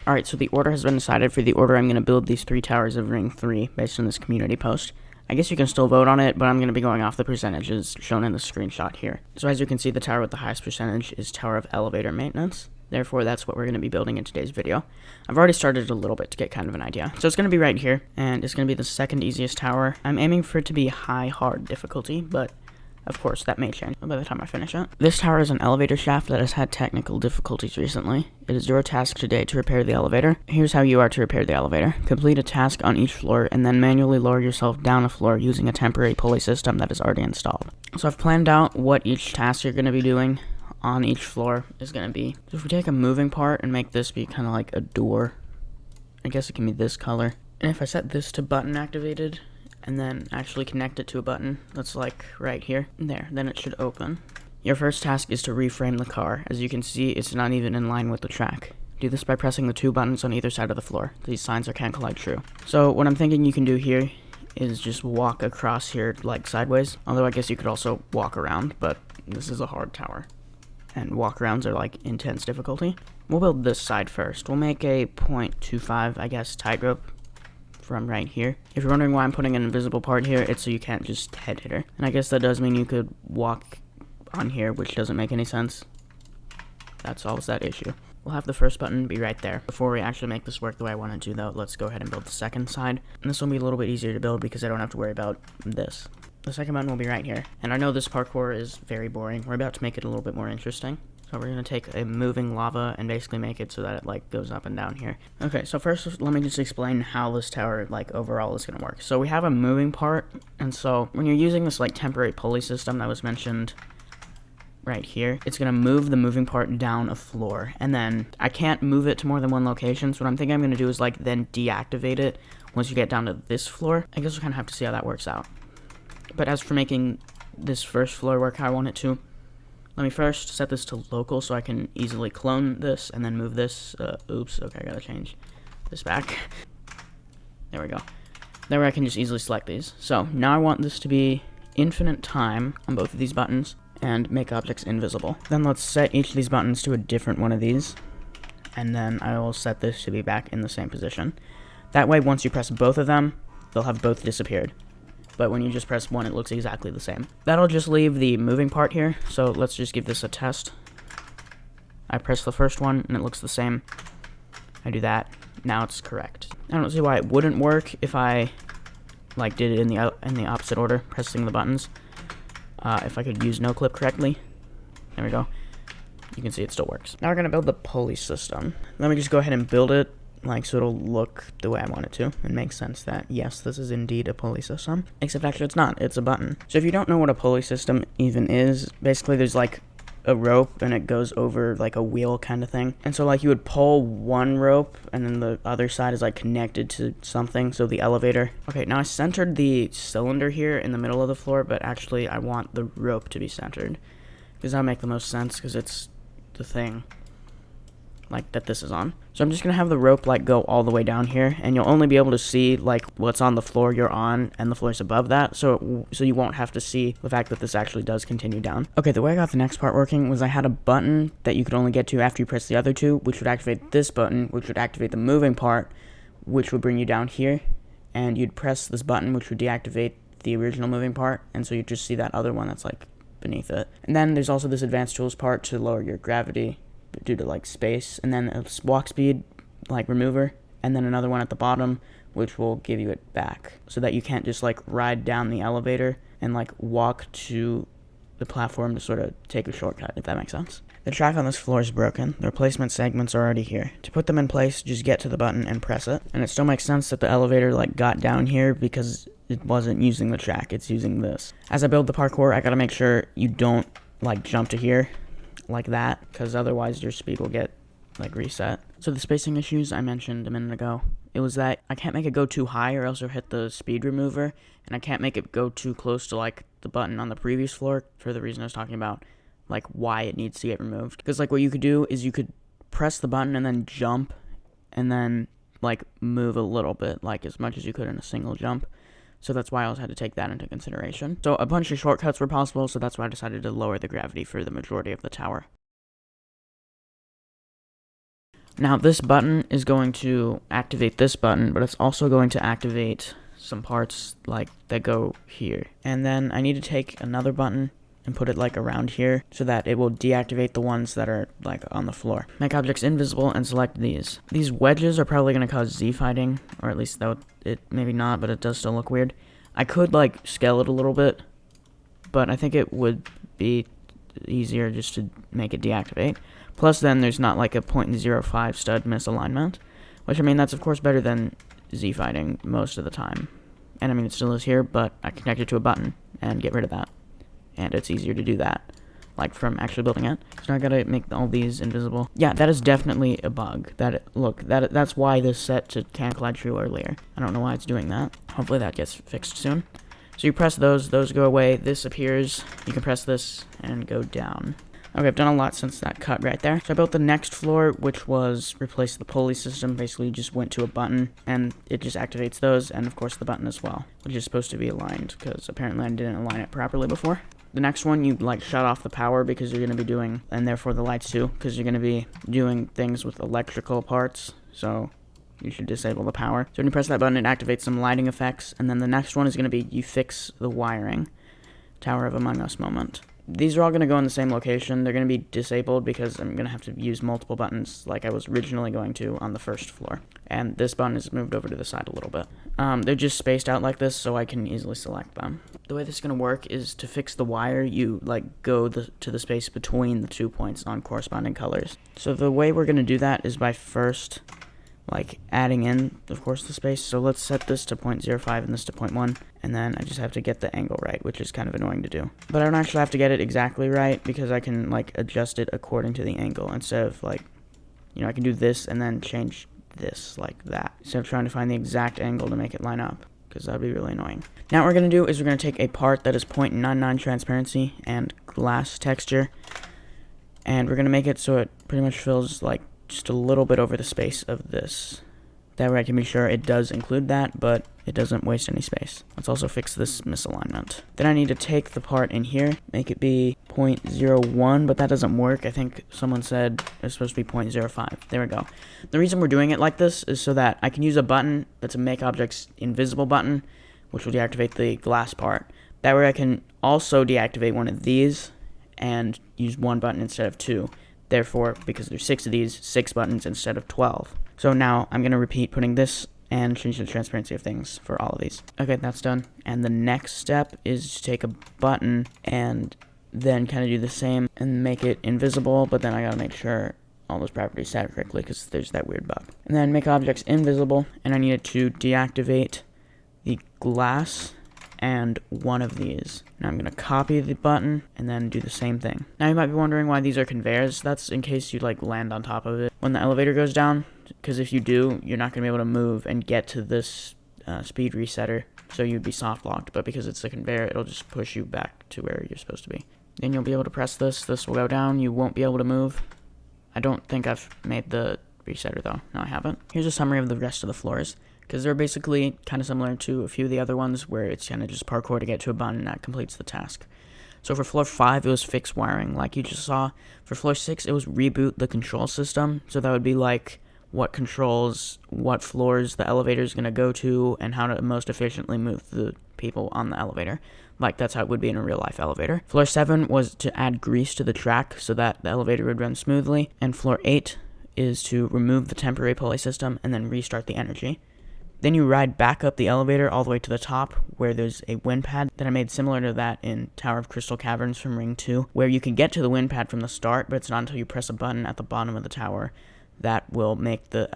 Alright, so the order has been decided for the order I'm going to build these 3 towers of Ring 3 based on this community post. I guess you can still vote on it, but I'm going to be going off the percentages shown in the screenshot here. So as you can see, the tower with the highest percentage is Tower of Elevator Maintenance. Therefore, that's what we're going to be building in today's video. I've already started a little bit to get kind of an idea. So it's going to be right here, and it's going to be the second easiest tower. I'm aiming for it to be high hard difficulty, but of course that may change by the time I finish it. This tower is an elevator shaft that has had technical difficulties recently. It is your task today to repair the elevator. Here's how you are to repair the elevator. Complete a task on each floor, and then manually lower yourself down a floor using a temporary pulley system that is already installed. So I've planned out what each task you're going to be doing on each floor is going to be. So if we take a moving part and make this be kind of like a door, I guess it can be this color. And if I set this to button activated and then actually connect it to a button that's like right here, there, then it should open. Your first task is to reframe the car. As you can see, it's not even in line with the track. Do this by pressing the 2 buttons on either side of the floor. These signs are cancel out true. So what I'm thinking you can do here is just walk across here like sideways. Although I guess you could also walk around, but this is a hard tower. And walk-arounds are like intense difficulty. We'll build this side first. We'll make a 0.25, I guess, tightrope from right here. If you're wondering why I'm putting an invisible part here, it's so you can't just head hit her. And I guess that does mean you could walk on here, which doesn't make any sense. That solves that issue. We'll have the first button be right there. Before we actually make this work the way I want it to, though, let's go ahead and build the second side. And this will be a little bit easier to build because I don't have to worry about this. The second button will be right here. And I know this parkour is very boring. We're about to make it a little bit more interesting. So we're going to take a moving lava and basically make it so that it like goes up and down here. Okay, so first let me just explain how this tower like overall is going to work. So we have a moving part, and so when you're using this like temporary pulley system that was mentioned right here, it's going to move the moving part down a floor, and then I can't move it to more than one location. So what I'm thinking I'm going to do is like then deactivate it once you get down to this floor. I guess we'll kind of have to see how that works out. But as for making this first floor work how I want it to, let me first set this to local so I can easily clone this and then move this. Oops, okay, I gotta change this back. There we go. That way I can just easily select these. So now I want this to be infinite time on both of these buttons and make objects invisible. Then let's set each of these buttons to a different one of these, and then I will set this to be back in the same position. That way once you press both of them, they'll have both disappeared. But when you just press one, it looks exactly the same. That'll just leave the moving part here, so let's just give this a test. I press the first one, and it looks the same. I do that. Now it's correct. I don't see why it wouldn't work if I like did it in the opposite order, pressing the buttons. If I could use no clip correctly. There we go. You can see it still works. Now we're gonna build the pulley system. Let me just go ahead and build it, like, so it'll look the way I want it to. It makes sense that, yes, this is indeed a pulley system. Except actually it's not, it's a button. So if you don't know what a pulley system even is, basically there's like a rope and it goes over like a wheel kind of thing. And so like you would pull one rope and then the other side is like connected to something, so the elevator. Okay, now I centered the cylinder here in the middle of the floor, but actually I want the rope to be centered, because that'll make the most sense because it's the thing like that this is on. So I'm just gonna have the rope like go all the way down here, and you'll only be able to see like what's on the floor you're on and the floors above that, so you won't have to see the fact that this actually does continue down. Okay, the way I got the next part working was I had a button that you could only get to after you press the other two, which would activate this button, which would activate the moving part, which would bring you down here, and you'd press this button, which would deactivate the original moving part, and so you just see that other one that's like beneath it. And then there's also this advanced tools part to lower your gravity due to like space, and then a walk speed like remover, and then another one at the bottom which will give you it back, so that you can't just like ride down the elevator and like walk to the platform to sort of take a shortcut, if that makes sense. The track on this floor is broken. The replacement segments are already here. To put them in place, just get to the button and press it. And it still makes sense that the elevator like got down here because it wasn't using the track, it's using this. As I build the parkour, I gotta make sure you don't like jump to here like that, because otherwise your speed will get like reset. So the spacing issues I mentioned a minute ago, it was that I can't make it go too high or else it'll hit the speed remover, and I can't make it go too close to like the button on the previous floor for the reason I was talking about, like why it needs to get removed. Because like what you could do is you could press the button and then jump and then like move a little bit, like as much as you could in a single jump. So that's why I also had to take that into consideration. So a bunch of shortcuts were possible, so that's why I decided to lower the gravity for the majority of the tower. Now this button is going to activate this button, but it's also going to activate some parts like that go here. And then I need to take another button and put it like around here so that it will deactivate the ones that are like on the floor. Make objects invisible and select these. These wedges are probably going to cause Z fighting, or at least though it maybe not, but it does still look weird. I could like scale it a little bit, but I think it would be easier just to make it deactivate. Plus then there's not like a 0.05 stud misalignment, which I mean that's of course better than Z fighting most of the time. And I mean it still is here, but I connect it to a button and get rid of that. And it's easier to do that, like from actually building it. So now I gotta make all these invisible. Yeah, that is definitely a bug. That's why this set to can't collide true earlier. I don't know why it's doing that. Hopefully that gets fixed soon. So you press those go away, this appears, you can press this and go down. Okay, I've done a lot since that cut right there. So I built the next floor, which was replace the pulley system. Basically, you just went to a button, and it just activates those, and of course the button as well, which is supposed to be aligned, because apparently I didn't align it properly before. The next one, you like shut off the power because you're going to be doing, and therefore the lights too, because you're going to be doing things with electrical parts, so you should disable the power. So when you press that button, it activates some lighting effects, and then the next one is going to be you fix the wiring. Tower of Among Us moment. These are all going to go in the same location. They're going to be disabled because I'm going to have to use multiple buttons like I was originally going to on the first floor. And this button is moved over to the side a little bit. They're just spaced out like this so I can easily select them. The way this is going to work is to fix the wire, you like go to the space between the 2 points on corresponding colors. So the way we're going to do that is by first like adding in, of course, the space. So let's set this to 0.05 and this to 0.1, and then I just have to get the angle right, which is kind of annoying to do. But I don't actually have to get it exactly right because I can like adjust it according to the angle instead of like, you know, I can do this and then change this like that instead of trying to find the exact angle to make it line up, because that would be really annoying. Now what we're going to do is we're going to take a part that is 0.99 transparency and glass texture, and we're going to make it so it pretty much fills like just a little bit over the space of this. That way I can be sure it does include that, but it doesn't waste any space. Let's also fix this misalignment. Then I need to take the part in here, make it be 0.01, but that doesn't work. I think someone said it's supposed to be 0.05. There we go. The reason we're doing it like this is so that I can use a button that's a make objects invisible button, which will deactivate the glass part. That way I can also deactivate one of these and use one button instead of two. Therefore, because there's 6 of these, 6 buttons instead of 12. So now I'm going to repeat putting this and change the transparency of things for all of these. Okay, that's done. And the next step is to take a button and then kind of do the same and make it invisible, but then I got to make sure all those properties set correctly because there's that weird bug. And then make objects invisible, and I needed to deactivate the glass and one of these. Now I'm going to copy the button and then do the same thing. Now you might be wondering why these are conveyors. That's in case you like land on top of it when the elevator goes down, because if you do, you're not going to be able to move and get to this speed resetter, so you'd be soft locked, but because it's a conveyor, it'll just push you back to where you're supposed to be. Then you'll be able to press this will go down, you won't be able to move. I don't think I've made the resetter though. No, I haven't. Here's a summary of the rest of the floors, because they're basically kind of similar to a few of the other ones where it's kind of just parkour to get to a button that completes the task. So for floor 5, it was fix wiring, like you just saw. For floor 6, it was reboot the control system. So that would be like what controls what floors the elevator is going to go to and how to most efficiently move the people on the elevator. Like that's how it would be in a real life elevator. Floor 7 was to add grease to the track so that the elevator would run smoothly. And floor 8 is to remove the temporary pulley system and then restart the energy. Then you ride back up the elevator all the way to the top where there's a wind pad that I made similar to that in Tower of Crystal Caverns from Ring 2, where you can get to the wind pad from the start, but it's not until you press a button at the bottom of the tower that will make the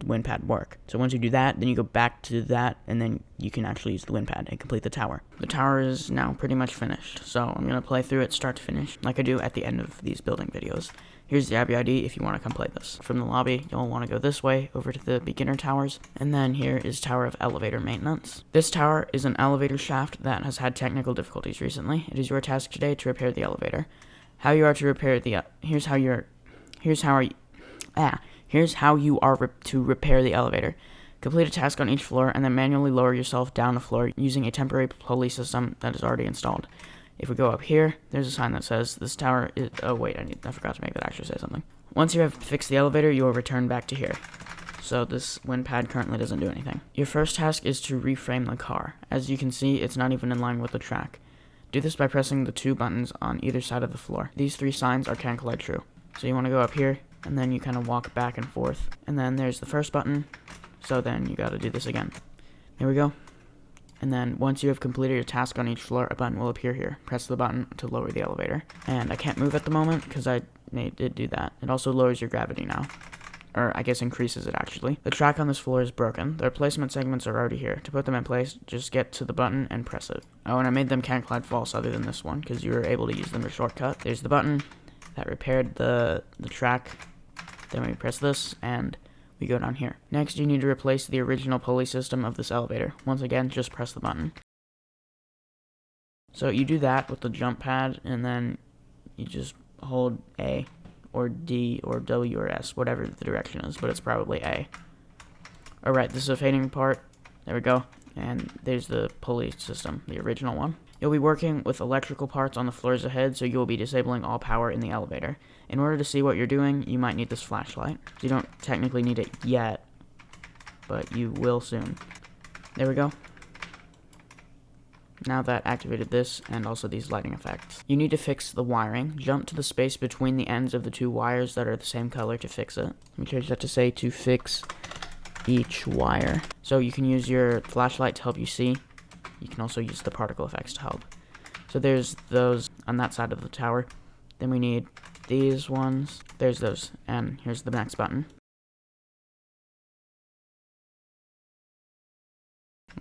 wind pad work. So once you do that, then you go back to that, and then you can actually use the wind pad and complete the tower. The tower is now pretty much finished, so I'm going to play through it start to finish, like I do at the end of these building videos. Here's the Obby ID if you want to come play this. From the lobby, you'll want to go this way over to the beginner towers, and then here is Tower of Elevator Maintenance. This tower is an elevator shaft that has had technical difficulties recently. It is your task today to repair the elevator. How you are to repair the here's how you are to repair the elevator. Complete a task on each floor and then manually lower yourself down a floor using a temporary pulley system that is already installed. If we go up here, there's a sign that says this tower is... Oh, wait, I forgot to make that actually say something. Once you have fixed the elevator, you will return back to here. So this wind pad currently doesn't do anything. Your first task is to reframe the car. As you can see, it's not even in line with the track. Do this by pressing the 2 buttons on either side of the floor. These 3 signs are can collide true. So you want to go up here, and then you kind of walk back and forth. And then there's the first button, so then you gotta do this again. Here we go. And then once you have completed your task on each floor, a button will appear here. Press the button to lower the elevator. And I can't move at the moment because I did do that. It also lowers your gravity now. Or I guess increases it actually. The track on this floor is broken. The replacement segments are already here. To put them in place, just get to the button and press it. Oh, and I made them can collide false other than this one because you were able to use them as a shortcut. There's the button that repaired the track. Then we press this and we go down here. Next, you need to replace the original pulley system of this elevator. Once again, just press the button. So you do that with the jump pad, and then you just hold A or D or W or S, whatever the direction is, but it's probably A. Alright, this is a fading part. There we go. And there's the pulley system, the original one. You'll be working with electrical parts on the floors ahead, so you'll be disabling all power in the elevator. In order to see what you're doing, you might need this flashlight. You don't technically need it yet, but you will soon. There we go. Now that activated this, and also these lighting effects. You need to fix the wiring. Jump to the space between the ends of the 2 wires that are the same color to fix it. Let me change that to say to fix each wire. So you can use your flashlight to help you see. You can also use the particle effects to help. So there's those on that side of the tower. Then we need these ones. There's those. And here's the next button.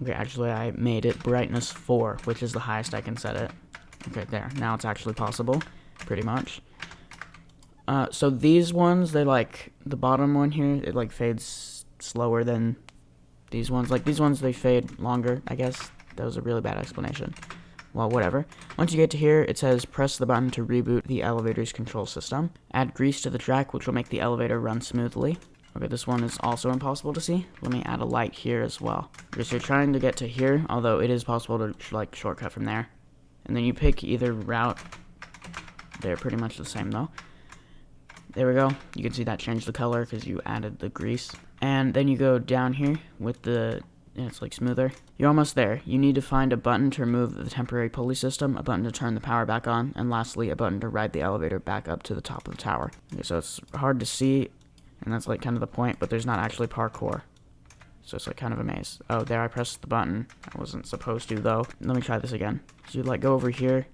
Okay, actually I made it brightness 4, which is the highest I can set it. Okay, there. Now it's actually possible, pretty much. So these ones, they like, the bottom one here, it like fades slower than these ones. Like these ones, they fade longer, I guess. That was a really bad explanation. Well, whatever. Once you get to here, it says press the button to reboot the elevator's control system. Add grease to the track, which will make the elevator run smoothly. Okay, this one is also impossible to see. Let me add a light here as well. Okay, so you're trying to get to here, although it is possible to like shortcut from there. And then you pick either route. They're pretty much the same though. There we go. You can see that changed the color because you added the grease. And then you go down here with the, it's like smoother. You're almost there. You need to find a button to remove the temporary pulley system, a button to turn the power back on, and lastly, a button to ride the elevator back up to the top of the tower. Okay, so it's hard to see. And that's like kind of the point, but there's not actually parkour. So it's like kind of a maze. Oh, there I pressed the button. I wasn't supposed to though. Let me try this again. So you like go over here.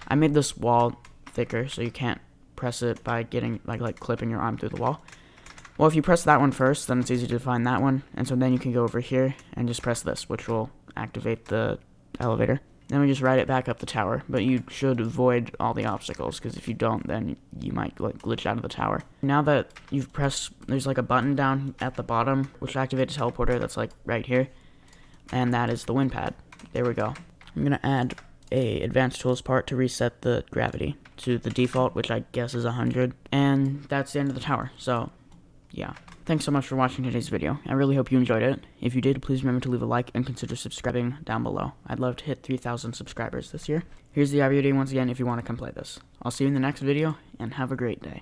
I made this wall thicker so you can't press it by getting like clipping your arm through the wall. Well, if you press that one first, then it's easy to find that one. And so then you can go over here and just press this, which will activate the elevator. Then we just ride it back up the tower, but you should avoid all the obstacles, because if you don't, then you might like glitch out of the tower. Now that you've pressed, there's like a button down at the bottom, which activates a teleporter that's like right here, and that is the wind pad. There we go. I'm gonna add a advanced tools part to reset the gravity to the default, which I guess is 100, and that's the end of the tower. So, yeah. Thanks so much for watching today's video. I really hope you enjoyed it. If you did, please remember to leave a like and consider subscribing down below. I'd love to hit 3,000 subscribers this year. Here's the IVD once again if you want to come play this. I'll see you in the next video, and have a great day.